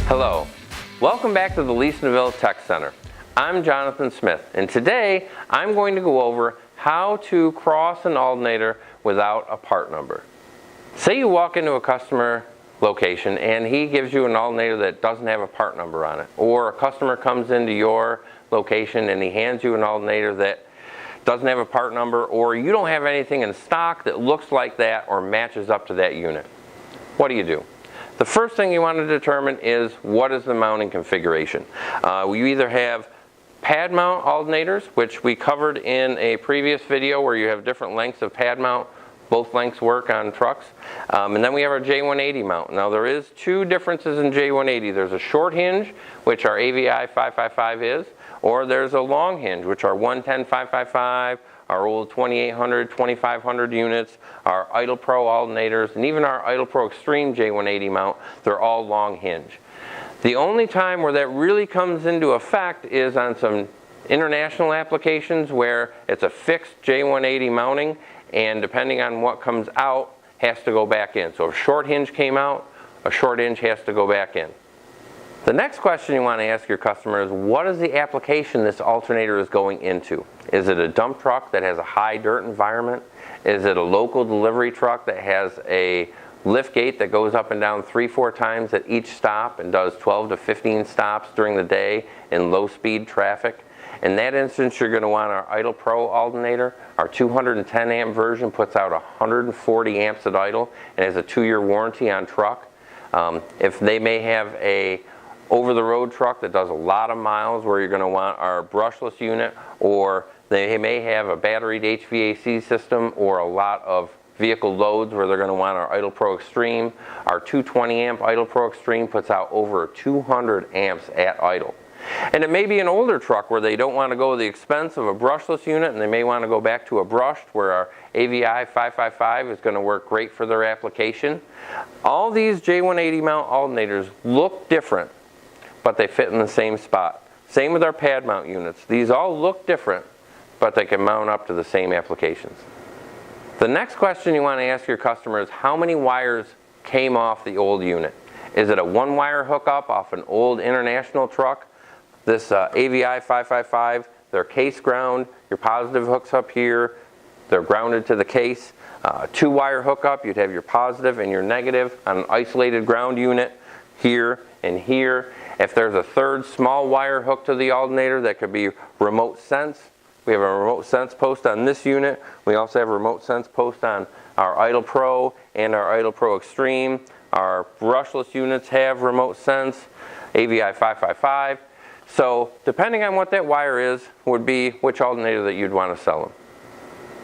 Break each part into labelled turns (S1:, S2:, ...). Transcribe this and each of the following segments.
S1: Hello, welcome back to the Leece-Neville Tech Center. I'm Jonathan Smith, and today I'm going to go over how to cross an alternator without a part number. Say you walk into a customer location and he gives you an alternator that doesn't have a part number on it, or a customer comes into your location and he hands you an alternator that doesn't have a part number, or you don't have anything in stock that looks like that or matches up to that unit. What do? The first thing you want to determine is what is the mounting configuration. You either have pad mount alternators, which we covered in a previous video where you have different lengths of pad mount. Both lengths work on trucks. And then we have our J180 mount. Now there is two differences in J180. There's a short hinge, which our AVI 555 is, or there's a long hinge, which our 110 555, our old 2800, 2500 units, our Idle Pro alternators, and even our Idle Pro Extreme J180 mount, they're all long hinge. The only time where that really comes into effect is on some international applications where it's a fixed J180 mounting, and depending on what comes out, has to go back in. So if a short hinge came out, a short hinge has to go back in. The next question you want to ask your customer is, what is the application this alternator is going into? Is it a dump truck that has a high dirt environment? Is it a local delivery truck that has a lift gate that goes up and down 3-4 times at each stop and does 12 to 15 stops during the day in low speed traffic? In that instance, you're going to want our Idle Pro alternator. Our 210 amp version puts out 140 amps at idle and has a 2-year warranty on truck. If they may have a over-the-road truck that does a lot of miles, where you're going to want our brushless unit, or they may have a battery HVAC system or a lot of vehicle loads where they're going to want our Idle Pro Extreme. Our 220 amp Idle Pro Extreme puts out over 200 amps at idle. And it may be an older truck where they don't want to go to the expense of a brushless unit, and they may want to go back to a brushed, where our AVI 555 is going to work great for their application. All these J180 mount alternators look different, but they fit in the same spot. Same with our pad mount units. These all look different, but they can mount up to the same applications. The next question you want to ask your customer is, how many wires came off the old unit? Is it a 1-wire hookup off an old international truck? This AVI 555, they're case ground. Your positive hooks up here. They're grounded to the case. 2-wire hookup, you'd have your positive and your negative on an isolated ground unit here and here. If there's a third small wire hook to the alternator, that could be remote sense. We have a remote sense post on this unit. We also have a remote sense post on our Idle Pro and our Idle Pro Extreme. Our brushless units have remote sense, AVI 555. So depending on what that wire is, would be which alternator that you'd want to sell them.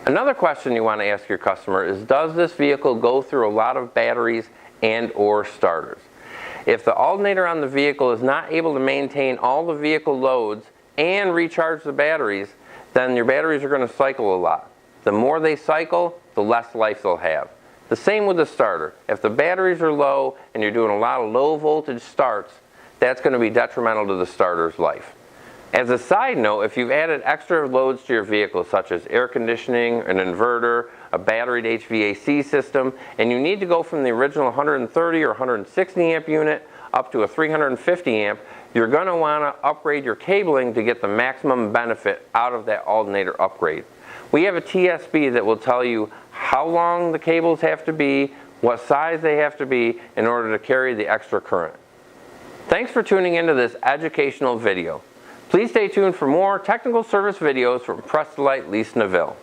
S1: Another question you want to ask your customer is, does this vehicle go through a lot of batteries and or starters? If the alternator on the vehicle is not able to maintain all the vehicle loads and recharge the batteries, then your batteries are going to cycle a lot. The more they cycle, the less life they'll have. The same with the starter. If the batteries are low and you're doing a lot of low voltage starts, that's going to be detrimental to the starter's life. As a side note, if you've added extra loads to your vehicle, such as air conditioning, an inverter, a batteried HVAC system, and you need to go from the original 130 or 160 amp unit up to a 350 amp, you're going to want to upgrade your cabling to get the maximum benefit out of that alternator upgrade. We have a TSB that will tell you how long the cables have to be, what size they have to be in order to carry the extra current. Thanks for tuning into this educational video. Please stay tuned for more technical service videos from Press to Light Leece-Neville.